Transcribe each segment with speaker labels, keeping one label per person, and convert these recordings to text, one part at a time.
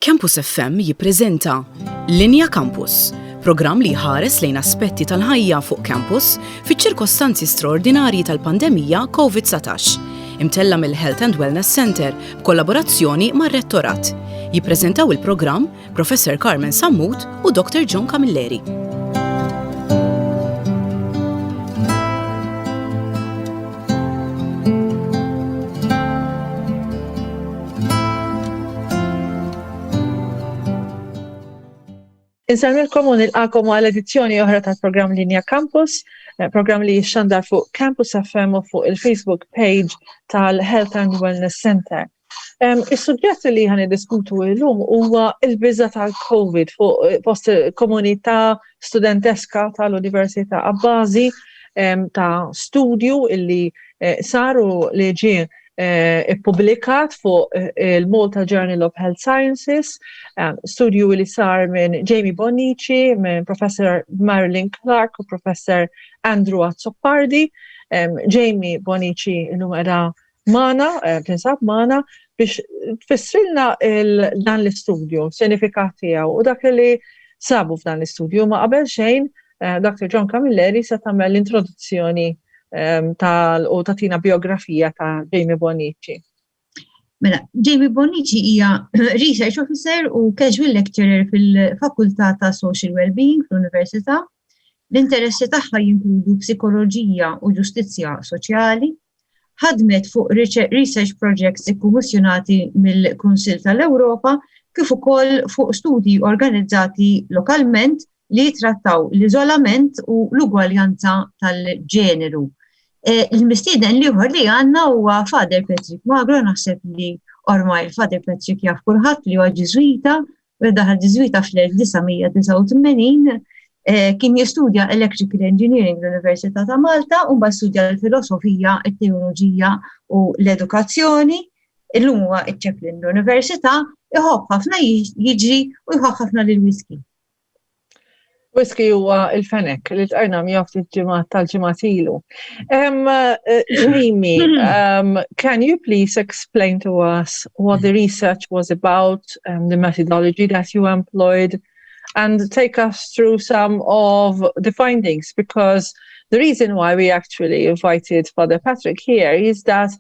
Speaker 1: Campus FM jippreżenta Linja Kampus, programm li ħares lejn aspetti tal-ħajja fuq campus fiċ-ċirkostanzi straordinarji tal-pandemija COVID-19, imtella mill-Health and Wellness Center b'kollaborazzjoni mar-Rettorat. Jippreżentaw il-programm Professor Carmen Sammut u Dr. Joan Camilleri.
Speaker 2: Insalmilkom u nilqakom għal edizzjoni oħra tal-programm Linja Kampus, programm li jixxandar fuq Campus FM u fuq il-Facebook page tal-Health and Wellness Center. Is-suġġett li ħan diskutu illum huwa l-biża tal-COVID fuq post komunità studenteska tal-Università Abbażi ta' studju illi saru li ġie ippubblikat fuq il-Malta Journal of Health Sciences, studju li sar minn Jamie Bonnici, minn Professor Marilyn Clark u Professor Andrew Azzopardi. Jamie Bonnici illum era tinsab mana biex tfissrilna dan l-istudju, sinifikat tiegħu u dak li sabu f'dan l-istudju. Ma qabel xejn, Dr. Joan Camilleri se tagħmel l-introduzzjoni u tatina biografija ta' Jamie Bonnici.
Speaker 3: Mela, Jamie Bonnici hija Research Officer u Casual Lecturer fil-Fakultà ta' Social Wellbeing fl-Università. L-interessi tagħha jinkludu psikoloġija u ġustizzja soċjali. Ħadmet fuq research projects ikkummissjonati mill-Kunsill tal-Ewropa kif ukoll fuq studji organizzati lokalment li trattaw l-iżolament u l-ugwaljanza tal-ġeneru. Il-mistieden liħor li għanna huwa Fr Patrick Magro, naħseb li ormai Fr Patrick jaf kulħadd li huwa Ġiżwita, u daħal Ġiżwita fl-1989, kien jistudja Electrical Engineering l-Università ta' Malta u mbagħad studja l-filosofija, it-teoloġija u l-edukazzjoni. Illum huwa ċ-Chaplain l-Università, iħobb ħafna jiġri u jħobb ħafna lil-whisky.
Speaker 2: Whisky huwa il-fenek li tqajna miegħu tal-ġimgħat ilu. Jamie, can you please explain to us what the research was about, the methodology that you employed, and take us through some of the findings? Because the reason why we actually invited Fr Patrick here is that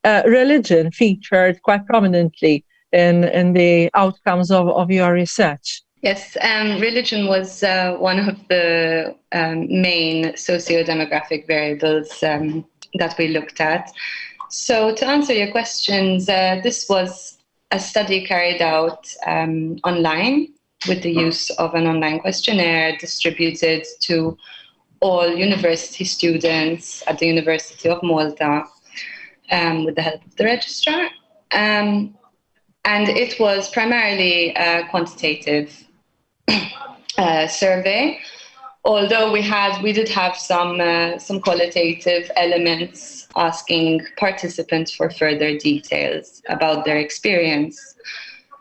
Speaker 2: religion featured quite prominently in the outcomes of your research.
Speaker 4: Yes, religion was one of the main socio-demographic variables that we looked at. So to answer your questions, this was a study carried out online with the use of an online questionnaire distributed to all university students at the University of Malta with the help of the registrar. And it was primarily a quantitative survey, although we did have some qualitative elements asking participants for further details about their experience.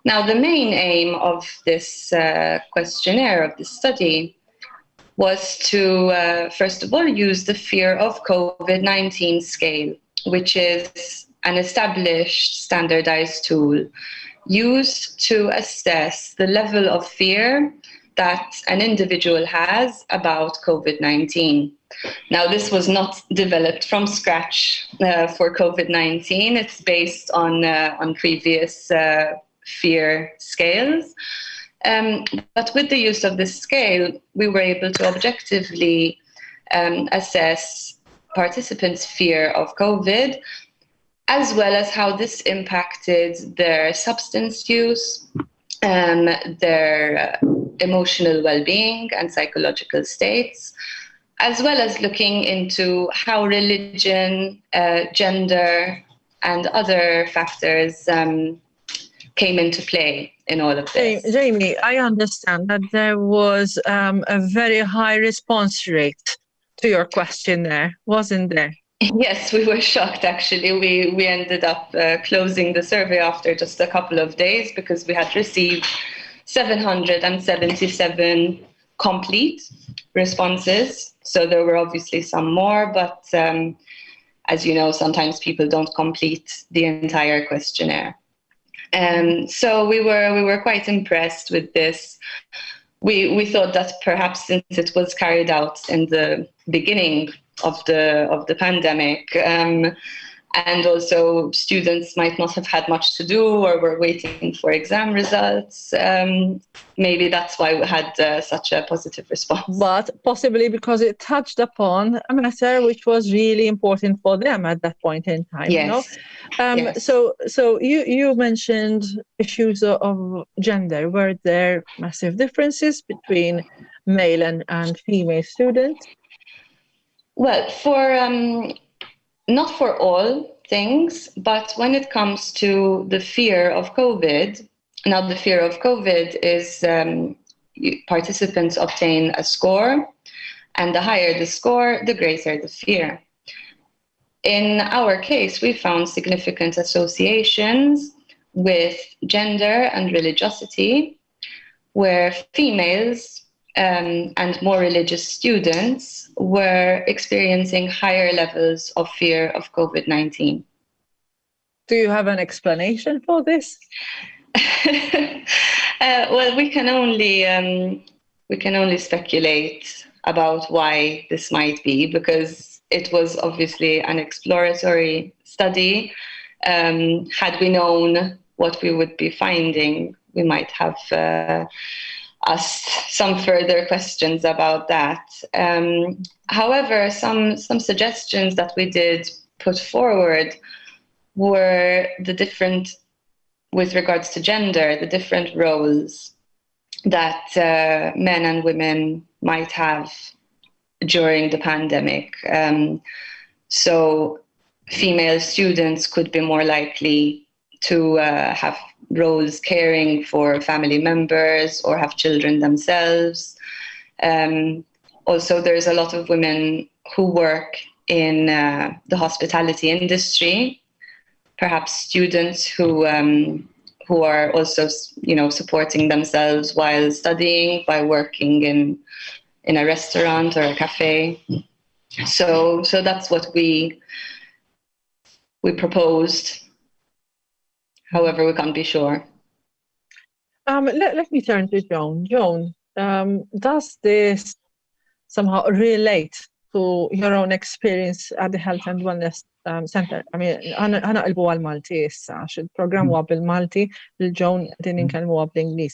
Speaker 4: Now, the main aim of this questionnaire, of this study, was to, first of all, use the fear of COVID-19 scale, which is an established standardized tool used to assess the level of fear that an individual has about COVID-19. Now, this was not developed from scratch for COVID-19. It's based on previous fear scales. But with the use of this scale, we were able to objectively assess participants' fear of COVID, as well as how this impacted their substance use, their emotional well-being and psychological states, as well as looking into how religion, gender, and other factors came into play in all of this.
Speaker 2: Jamie, I understand that there was a very high response rate to your questionnaire, wasn't there?
Speaker 4: Yes, we were shocked, actually. We ended up closing the survey after just a couple of days because we had received 777 complete responses. So there were obviously some more, but as you know, sometimes people don't complete the entire questionnaire. So we were quite impressed with this. We thought that perhaps since it was carried out in the beginning of the pandemic, and also students might not have had much to do or were waiting for exam results, maybe that's why we had such a positive response.
Speaker 2: But possibly because it touched upon a matter which was really important for them at that point in time.
Speaker 4: Yes. Yes.
Speaker 2: So you mentioned issues of gender. Were there massive differences between male and female students?
Speaker 4: Well, not for all things, but when it comes to the fear of COVID, now the fear of COVID is participants obtain a score, and the higher the score, the greater the fear. In our case, we found significant associations with gender and religiosity, where females and more religious students were experiencing higher levels of fear of COVID-19.
Speaker 2: Do you have an explanation for this?
Speaker 4: Well, we can only speculate about why this might be, because it was obviously an exploratory study. Had we known what we would be finding, we might have asked some further questions about that. However, some suggestions that we did put forward were with regards to gender, the different roles that men and women might have during the pandemic. So female students could be more likely to have roles caring for family members or have children themselves. Also, there's a lot of women who work in the hospitality industry, perhaps students who are also, supporting themselves while studying by working in a restaurant or a cafe. So that's what we proposed. However, we can't be sure.
Speaker 2: Let me turn to Joan. Joan, does this somehow relate to your own experience at the Health and Wellness Center? I mean, أنا قلبوا għal-Malti issa, għax il-programm huwa bil-Malti, il-Joan din inkellmu huwa bl-Ingliż.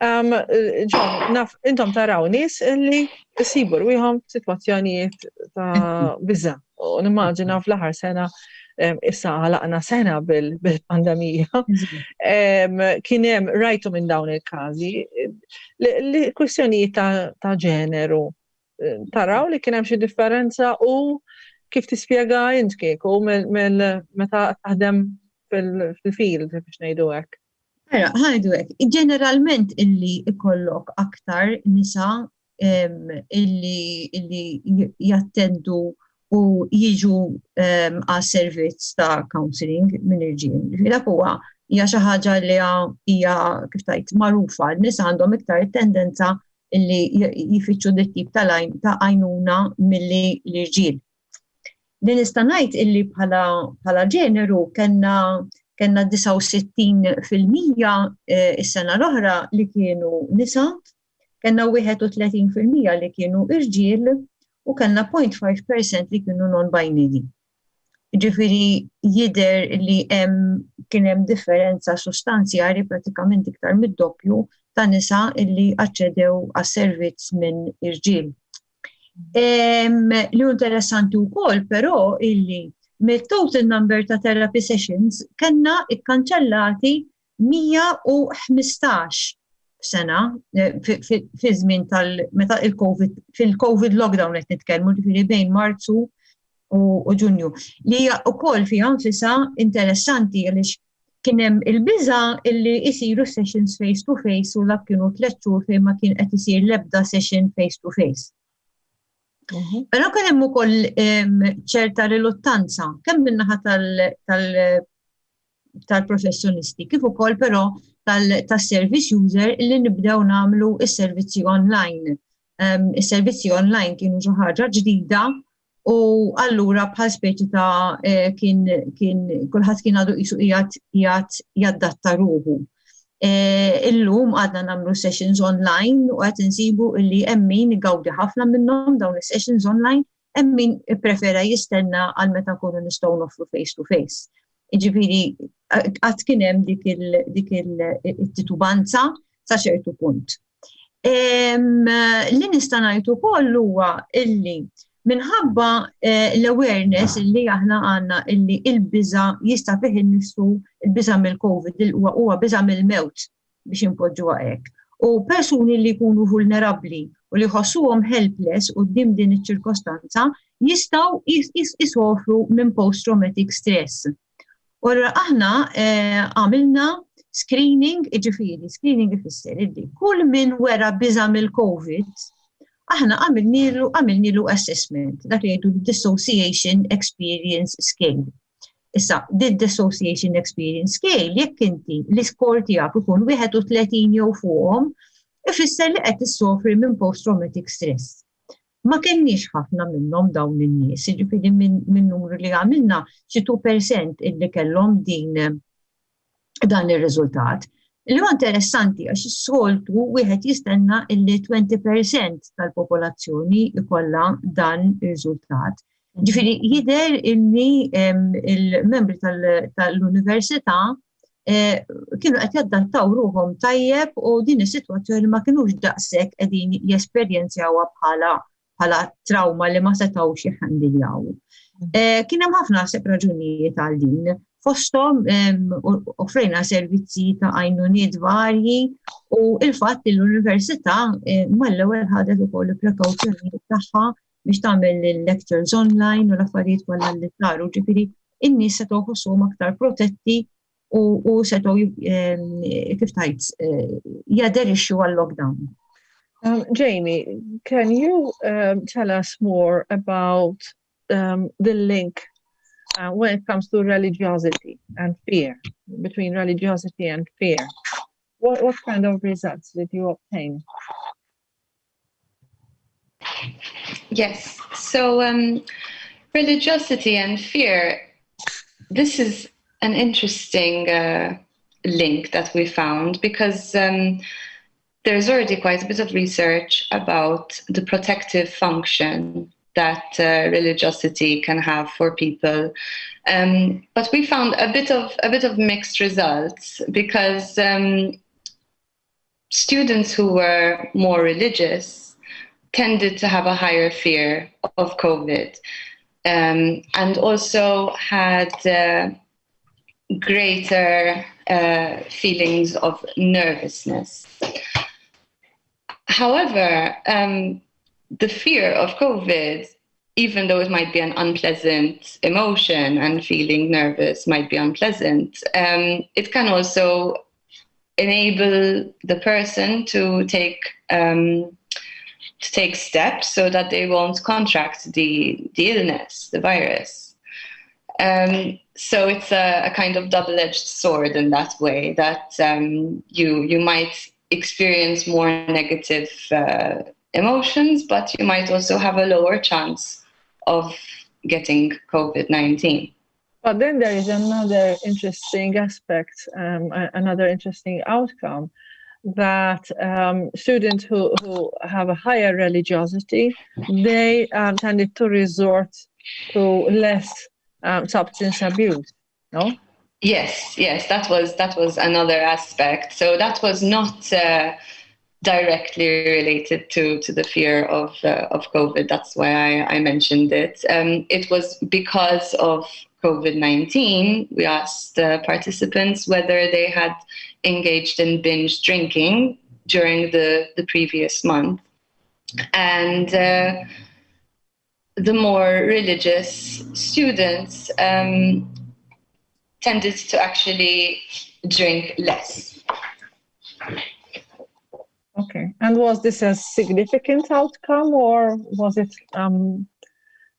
Speaker 2: Joan, naf intom taraw nies li isibu rwieħhom f'sitwazzjonijiet ta' biża' u nimmaġina fl-aħħar sena issa ħalaqna sena bil-pandemija. Kien hemm rajtu minn dawn il-każi li kwistjonijiet ta' ġeneru. Taraw li kien hemm xi differenza u kif tispjega int kieku meta taħdem fil-field biex ngħidu hekk.
Speaker 3: Ħajdu hekk. Ġeneralment illi ikollok aktar nisa illi jattendu u jiġu għas servizz ta' counseling minn irġiel. Dak huwa hija xi ħaġa li hija kif tajt magħrufa, n-nisa għandhom iktar tendenza illi jifittxu dit tip ta' għajnuna milli l-irġiel. Li nista' ngħid illi bħala ġeneru kellna 69% is-sena l-oħra li kienu nisa, kellna 31% li kienu irġiel u kellna 0.5% li kienu non-binary. Ġifieri jidher li kien hemm differenza sostanzjali pratikament iktar mid-doppju ta' nisa illi aċċedew għas-servizz minn irġiel. Li interessanti wkoll però illi mit-total number ta' therapy sessions kellna ikkanċellati 115 sena fi żmien meta fil-COVID lockdown qed nitkellmu ġifieri bejn Marzu u Ġunju. Li hija wkoll fiha nfisha interessanti għaliex kien hemm il-biża' illi jsiru sessions face to face u dak kienu 3 xhur fejn ma kien qed isir l-ebda session face to face. Però kien hemm ukoll ċerta riluttanza kemm min-naħa tal-professjonisti kif ukoll però tas-service user li nibdew nagħmlu s-servizzi online. Is-servizzi online kienu xi ħaġa ġdida U allura bħal speċi ta' kien kulħadd kien għadu qisu qiegħed jaddatta ruħu. Illum għadna nagħmlu sessions online u qed insibu li hemm min igawdi ħafna minnhom dawn is-sessions online, hemm min ipprefera jistenna għal meta nkunu nistgħu nofru face to face. Jiġifieri qatt kien hemm dik it-titubanza sa ċertu punt. Li nista' ngħid ukoll huwa illi minħabba l-awareness li aħna għandna illi il-biża jista' fih innifsu il-biża mill-COVID huwa biża mill-mewt biex impoġġuha hekk. U persuni li jkunu vulnerabbli u li jħossuhom helpless quddiem din iċ-ċirkostanza jistgħu jisofru minn post-traumatic stress. U allura aħna għamilna screening, screening ifisser illi kull min wera biża mill-COVID aħna għamilnilu assessment, dak li jgħidu Dissociation Experience Scale. Issa, Dissociation Experience Scale, jekk inti l-iskor tiegħek ikun 31 jew fuqhom, ifisser li qed issofri minn post-traumatic stress. Ma kenniex ħafna minnhom dawn in-nies, jiġifieri minn numru li għamilna xi 2% illi kellhom dan ir-riżultat. Li huwa interessanti għax is-soltu wieħed jistenna illi 20% tal-popolazzjoni ikollha dan ir-riżultat. Ġifieri jidher illi il-membri tal-università kienu qed jaddattaw ruhom tajjeb u din is-sitwazzjoni ma kinux daqshekk qegħdin jesperjenzjawha bħala trauma li ma setgħux jħandiljaw. Kien hemm ħafna raġunijiet għal din. Fosthom offrejna servizzi ta' għajnuniet varji u il-fatt li l-università mal-ewwel ħadet ukoll il-prekawzjonijiet tagħha biex tagħmel il-lectures online u l-affarijiet kollha li saru. Ġifieri in-nies setgħu jħossuhom aktar protetti u setgħu kif tgħid jaderixxu għall-lockdown.
Speaker 2: Jamie, can you tell us more about the link when it comes to religiosity and fear, between religiosity and fear? What kind of results did you obtain?
Speaker 4: Yes, so religiosity and fear, this is an interesting link that we found because there's already quite a bit of research about the protective function that religiosity can have for people, but we found a bit of mixed results because students who were more religious tended to have a higher fear of COVID, and also had greater feelings of nervousness. However, the fear of COVID, even though it might be an unpleasant emotion and feeling nervous might be unpleasant, it can also enable the person to take steps so that they won't contract the illness, the virus. So it's a kind of double-edged sword in that way, that you might experience more negative emotions, but you might also have a lower chance of getting COVID-19.
Speaker 2: But then there is another interesting aspect, another interesting outcome, that students who have a higher religiosity, they tended to resort to less substance abuse, no?
Speaker 4: Yes, that was another aspect. So that was not directly related to the fear of COVID. That's why I mentioned it. It was because of COVID-19. We asked participants whether they had engaged in binge drinking during the previous month. And the more religious students tended to actually drink less.
Speaker 2: Okay. And was this a significant outcome, or was it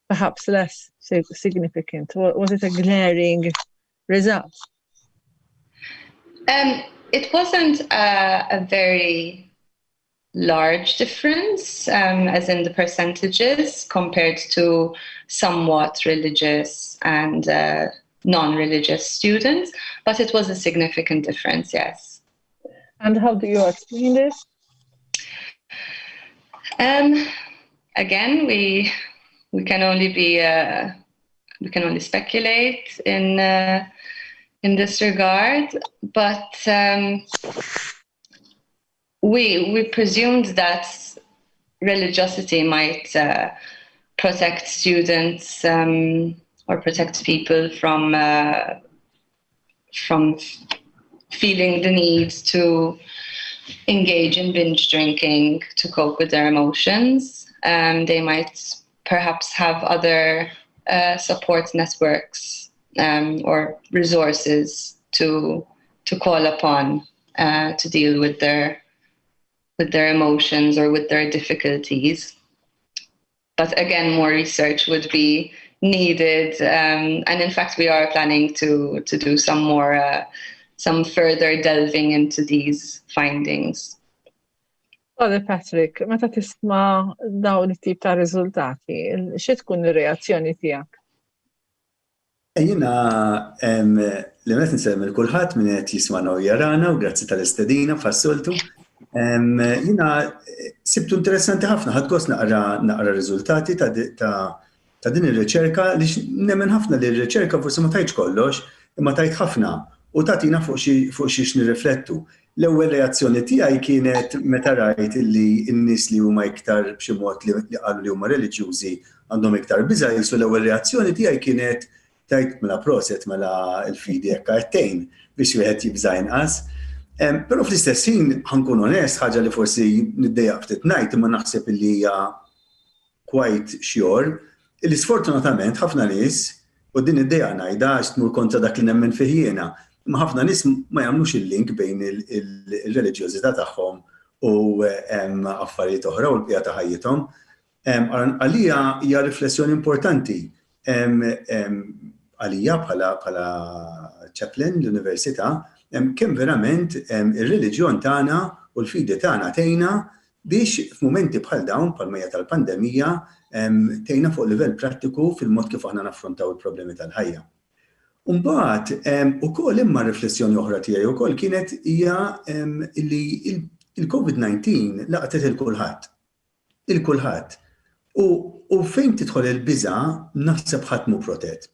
Speaker 2: perhaps less significant? Was it a glaring result?
Speaker 4: It wasn't a very large difference, as in the percentages, compared to somewhat religious and non-religious students, but it was a significant difference, yes.
Speaker 2: And how do you explain this?
Speaker 4: Again, we can only speculate in this regard, but we presumed that religiosity might protect students or protect people from feeling the need to engage in binge drinking to cope with their emotions. They might perhaps have other support networks or resources to call upon to deal with their emotions or with their difficulties. But again, more research would be needed, and in fact, we are planning to do some further delving into these findings.
Speaker 2: Father Patrick, meta tisma' dawn it-tip ta' riżultati, xi tkun ir-reazzjoni tiegħek?
Speaker 5: Jiena li meta nsemmi kulħadd min qed jisma'na u jarana u grazzi tal-istedina fassoltu. Jiena sibtu interessanti ħafna, ħadd gost naqra riżultati ta' din ir-riċerka li nemmen ħafna li r-riċerka forsi ma tajtx kollox, imma tajt ħafna u tagħtina fuq xiex nirriflettu. L-ewwel reazzjoni tiegħi kienet meta rajt li n-nies li huma iktar b'xi mod li qalu li huma reliġjużi għandhom iktar biża' jisu l-ewwel reazzjoni tiegħi kienet tajt mela proset mela l-fidi hekk għattejn biex wieħed jibża' inqas. Però fl-istess ħin ħankun onest ħaġa li forsi niddejjaq ftit ngħid imma naħseb li hija quite sure li sfortunatament ħafna nies u din id-dejja ngħidha għax tmur kontra dak li nemmen fih jiena. Ma ħafna nies ma jagħmlux il-link bejn il-reliġjożità tagħhom u affarijiet oħra u l-bqija ta' ħajjithom. Għalija hija riflessjoni importanti. Għalija bħala Chaplain l-Università kemm verament ir-reliġjon tagħna u l-fidi tagħna tgħinna biex f'mumenti bħal dawn bħal-mejja tal-pandemija tgħinna fuq livell prattiku fil-mod kif aħna naffrontaw il-problemi tal-ħajja. Mbagħad ukoll imma riflessjoni oħra tiegħi wkoll kienet hija li il-COVID-19 laqtet il-kulħadd. U fejn tidħol il-biża' naħseb ħadd mhu protett.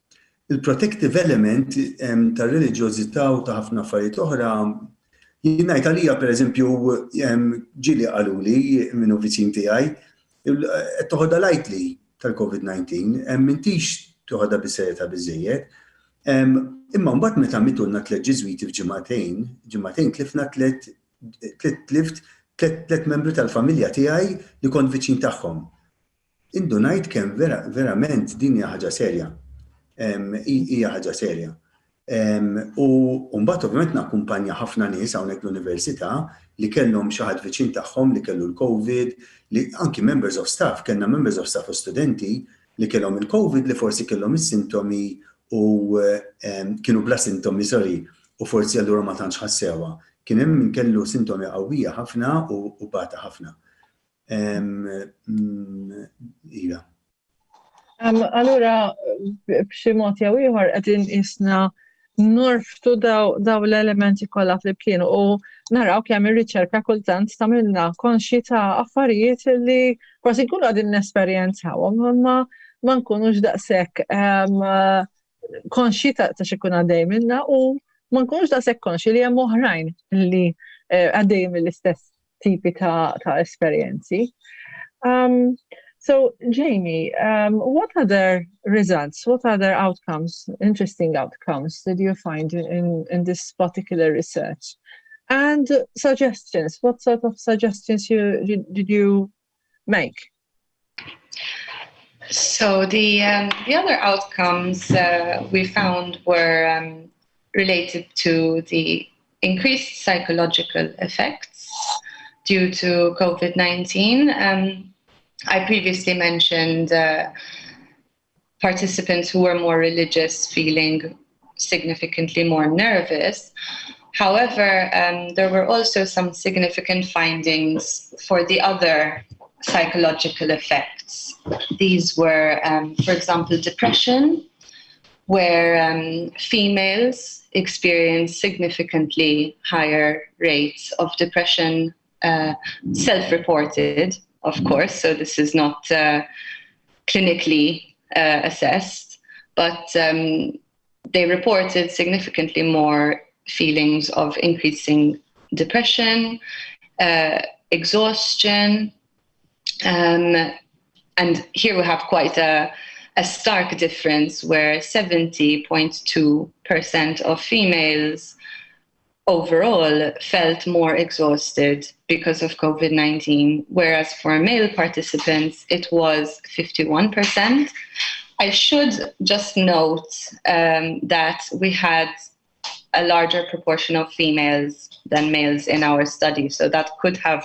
Speaker 5: Il-protective element tar-reliġjożità u ta' ħafna affarijiet oħra jien ngħid għalija pereżempju ġieli qaluli minnu viċin tiegħi qed toħodha lightly tal-COVID-19 m'intix toħodha bis-serjetà biżżejjed. Imma mbagħad meta mitulna tliet Ġiżwiti f'ġimagħtejn tlifna tliet membri tal-familja tiegħi li kont viċin tagħhom. Indu ngħid kemm verament din hija ħaġa serja. Hija ħaġa serja. U mbagħad ovvjament nakkumpanja ħafna nies hawnhekk l-Università li kellhom xi ħadd viċin tagħhom li kellu l-COVID, li anki members of staff, kellna members of staff u studenti li kellhom il-COVID li forsi kellhom is-sintomi u kienu bla sintomi u forsi allura ma tantx ħassewha. Kien hemm min kellu sintomi qawwija ħafna u bata ħafna. Iva.
Speaker 2: Allura b'xi mod jew ieħor qegħdin isna norftu daw l-elementi kollha flimkien u naraw kemm ir-riċerka kultant tagħmilna konxi ta' affarijiet li forsi nkunu qegħdin nesperjenzawhom imma ma nkunux daqshekk konxi ta' x'ikun għaddej minnha u ma nkunux daqshekk konxi li hemm oħrajn li għaddejjin mill-istess tipi ta' esperjenzi. So, Jamie, what other results, what other outcomes, interesting outcomes did you find in this particular research? And suggestions, what sort of suggestions did you make?
Speaker 4: So the other outcomes we found were related to the increased psychological effects due to COVID-19. I previously mentioned participants who were more religious feeling significantly more nervous, However, there were also some significant findings for the other psychological effects. These were, for example, depression, where females experience significantly higher rates of depression, self-reported, of course, so this is not clinically assessed, but they reported significantly more feelings of increasing depression, exhaustion, and here we have quite a stark difference where 70.2% of females overall felt more exhausted because of COVID-19, whereas for male participants, it was 51%. I should just note that we had a larger proportion of females than males in our study, so that could have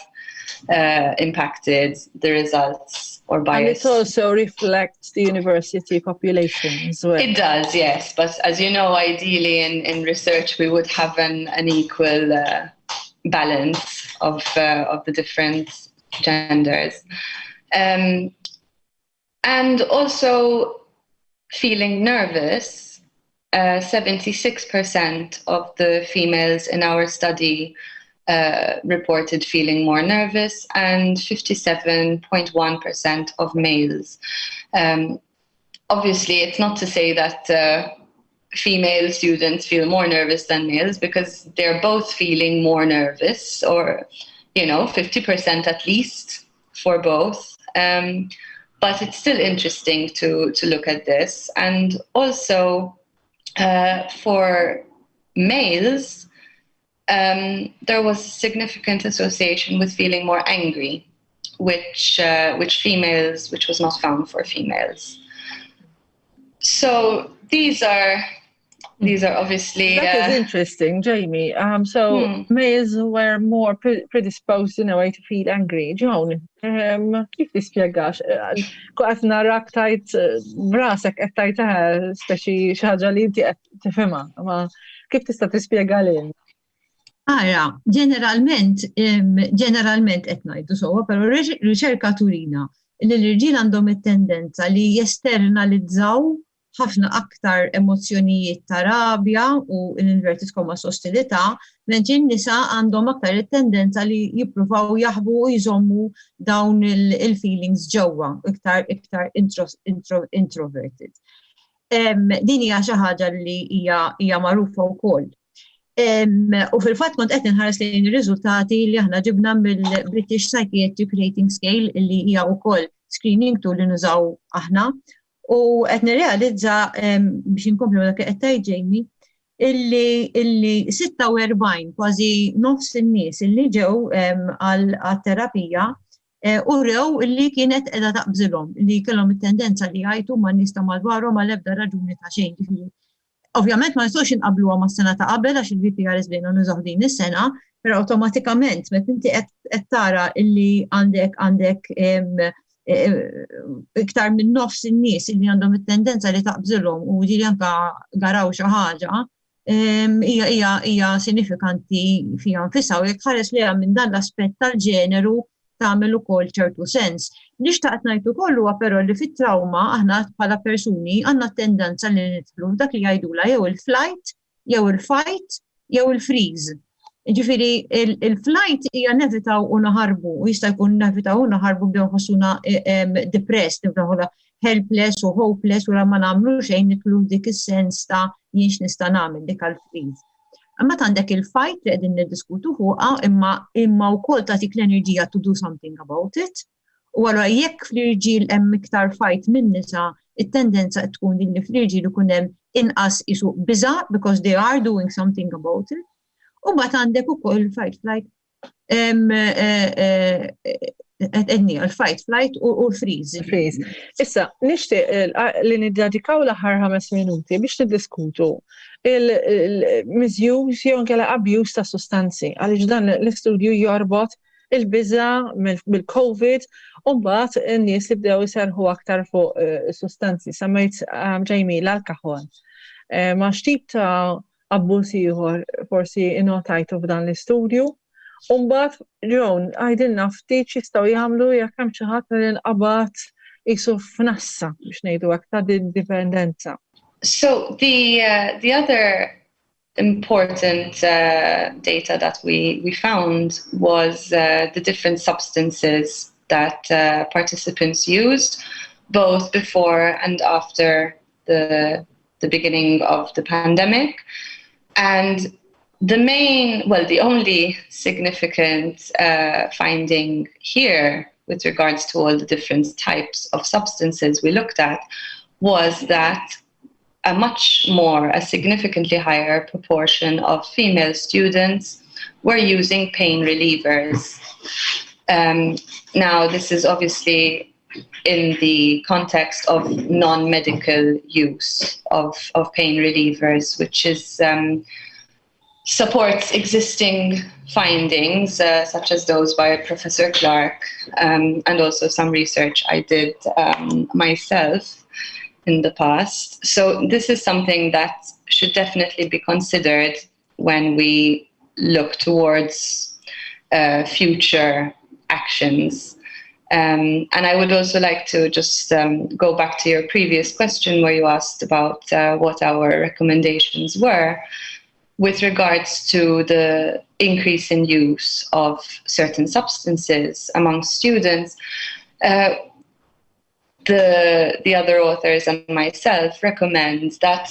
Speaker 4: impacted the results or bias.
Speaker 2: And it also reflects the university population as well.
Speaker 4: It does, yes. But as you know, ideally in research, we would have an equal balance of the different genders. And also feeling nervous, 76% of the females in our study reported feeling more nervous, and 57.1% of males. Obviously, it's not to say that female students feel more nervous than males, because they're both feeling more nervous, or 50% at least for both. But it's still interesting to look at this. And also for males, there was a significant association with feeling more angry, which was not found for females. So these are obviously.
Speaker 2: That is interesting, Jamie. Males were more predisposed in a way to feel angry. Joan, kif tispjegax? Qed narak tajt brasek qed tajtaha speċi xi ħaġa li inti qed tifhimha, ma kif tista' tispjega lil?
Speaker 3: Ara, ġeneralment qed ngħidu sewwa, però riċerka turina li l-irġiel għandhom it-tendenza li jesternalizzaw ħafna aktar emozzjonijiet ta' rabja u l-inverted commas ostilità, mentre n-nisa għandhom aktar it-tendenza li jippruvaw jaħbu u jżommu dawn il-feelings ġewwa, iktar introverted. Din hija xi ħaġa li hija magħrufa wkoll. U fil-fatt kont qed inħares lejn ir-riżultati li aħna ġibna mill-British Psychiatric Rating Scale li hija wkoll screening tool li nużaw aħna. U qed nirrealizza biex inkomplu dak qed tgħid Jamie illi 46 kważi nofs in-nies illi ġew għat-terapija u rew illi kienet qiegħda taqbżilhom, li kellhom it-tendenza li jgħidu man-nies ta' madwarhom għal-ebda raġuni ta' xejn. Ovvjament ma nistgħux inqabbluha mas-sena ta' qabel għax il-VPRs bdejna nużaw din is-sena, però awtomatikament meta inti qed tara illi għandek iktar minn nofs in-nies illi għandhom it-tendenza li taqbżilhom u li anke garaw xi ħaġa, hija sinifikanti fiha nfisha u jekk ħares liha minn dan l-aspett tal-ġeneru tagħmel ukoll ċertu sens. Nixtaqt ngħid ukoll huwa però li fit-trawma aħna bħala persuni għandna tendenza li nidħlu f'dak li jgħidula jew il-flight, jew il-fight, jew il-freeze. Ġifieri il-flight hija nevitaw u naħarbu, u jista' jkun nevitaw u naħarbu bdew ħossuna depressed, nibdew helpless u hopeless u ma nagħmlu xejn nidħlu dik is-sens ta' jien x'nista' nagħmel dik għall-freeze. Imma għandek il-fight li qegħdin niddiskutu fuqha imma wkoll tagħtik l-enerġija to do something about it. U allura jekk fl-irġiel hemm iktar fight minn nisa, it-tendenza tkun li fl-irġiel ikun hemm inqas isu biża' because they are doing something about it. U mbagħad għandek ukoll fight flight il-fight flight u l-freeze.
Speaker 2: Issa, nixtieq li niddedikaw l-aħħar 5 minuti biex niddiskutu il-misuse jew inkella abuse ta' sustanzi, għaliex dan l-istudju jorbot il-biża' mill-COVID u mbagħad in-nies li bdew iserħu aktar fuq sustanzi. Semmejt Jamie l-alkoħol. Ma x'tip ta' abbuż ieħor forsi innotajtu f'dan l-istudju. Mbagħad Joan, għajdilna ftit jistgħu jagħmlu jekk hemm xi ħadd li nqabad qisu f'nassa biex ngħidu hekk ta' dipendenza.
Speaker 4: So the other important data that we found was the different substances that participants used, both before and after the beginning of the pandemic. And the only significant finding here with regards to all the different types of substances we looked at was that a significantly higher proportion of female students were using pain relievers. Now, this is obviously in the context of non-medical use of pain relievers, which is supports existing findings, such as those by Professor Clark, and also some research I did myself in the past. So this is something that should definitely be considered when we look towards future actions. And I would also like to just go back to your previous question where you asked about what our recommendations were with regards to the increase in use of certain substances among students. The other authors and myself recommend that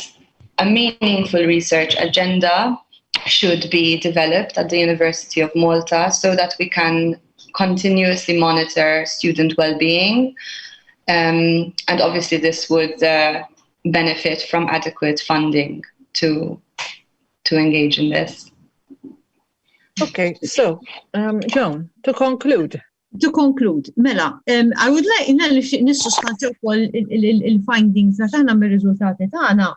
Speaker 4: a meaningful research agenda should be developed at the University of Malta so that we can continuously monitor student well-being. And obviously this would benefit from adequate funding to engage in this.
Speaker 2: Okay, so Joan, to conclude,
Speaker 3: mela, I would like nissustanzja wkoll il-findings ta' tagħna mir-riżultati tagħna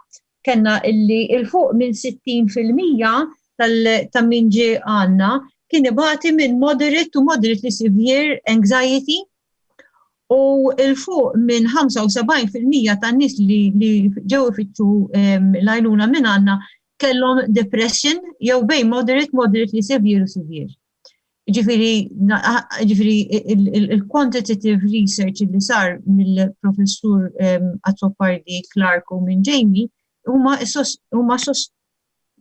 Speaker 3: kellna illi il-fuq minn 60% ta' min ġie għandna kien ibati minn moderate to moderately severe anxiety u il-fuq minn 75% tan-nies li ġew ifittxu l-għajnuna minn għandna kellhom depression jew bejn moderately severe u severe. Ġifieri il-quantitative research li sar mill-professur Azzopardi, Clark u minn Jamie huma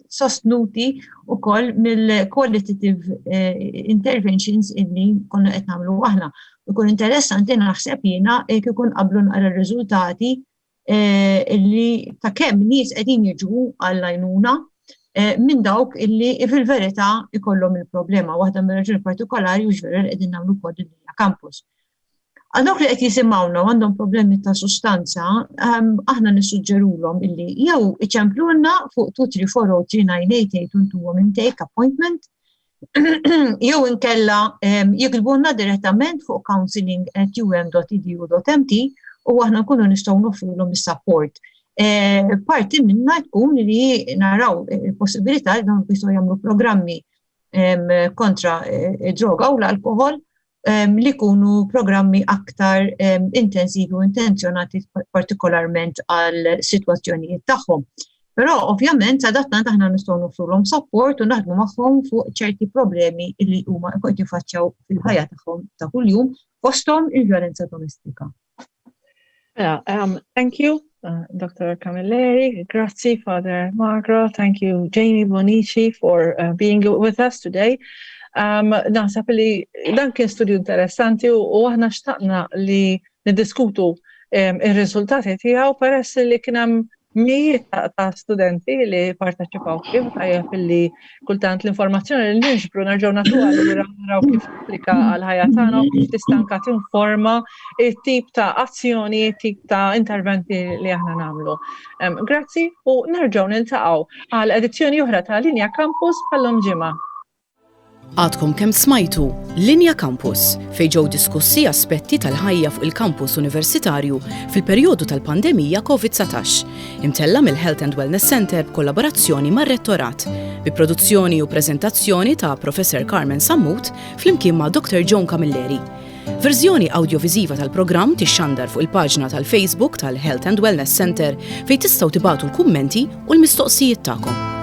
Speaker 3: sostnuti wkoll mill-qualitative interventions illi konna qed nagħmlu aħna. Ikun interessanti naħseb jiena jekk ikun qablu nara r-riżultati illi ta' kemm nies qegħdin jiġu għall-għajnuna minn dawk illi fil-verità ikollhom il-problema waħda mir-raġuni partikolari u ġverer qegħdin nagħmlu wkoll il-Linja Kampus. Għal dawk li qed jisimgħuna għandhom problemi ta' sustanza, aħna nissuġġerulhom illi jew iċemplulna fuq 2340398 untuhom intake appointment, jew inkella jiktbulna direttament fuq counseling@um.edu.mt u aħna nkunu nistgħu nofrulhom is-support. Parti minna tkun li naraw il-possibilità li dawn jistgħu jagħmlu programmi kontra droga u l-alkohol li jkunu programmi aktar intensivi u intenzjonati partikolarment għal sitwazzjonijiet tagħhom. Però ovvjament sadattant aħna nistgħu nofrulhom support u naħdmu magħhom fuq ċerti problemi li huma jkunu jiffaċċjaw fil-ħajja tagħhom ta' kuljum fosthom il-vjolenza domestika.
Speaker 2: Thank you, Dr. Camilleri. Grazie, Father Magro. Thank you, Jamie Bonnici, for being with us today. Naħseb li dan kien studju interessanti u aħna xtaqna li niddiskutu ir-riżultati tiegħu peress li kien hemm mijiet ta' studenti li parteċipaw kif tajjeb li kultant l-informazzjoni li niġbru nerġgħu nagħtuha li naraw kif applika għal ħajja tagħna u kif tista' anke tinforma it-tip ta' azzjoni, it-tip ta' interventi li aħna nagħmlu. Grazzi u nerġgħu niltaqgħu għal edizzjoni oħra ta' Linja Kampus bħallhom ġimgħa.
Speaker 1: Għadkom kemm smajtu Linja Kampus fejn ġew diskussi aspetti tal-ħajja fuq il-kampus universitarju fil-perjodu tal-pandemija COVID-19, imtella mill-Health and Wellness Center b'kollaborazzjoni mar-Rettorat, bi produzzjoni u preżentazzjoni ta' Professor Carmen Sammut flimkien ma' Dr. Joan Camilleri. Verżjoni audiovisiva tal-programm tixxandar fuq il-paġna tal-Facebook tal-Health and Wellness Center fejn tistgħu tibagħtu l-kummenti u l-mistoqsijiet tagħkom.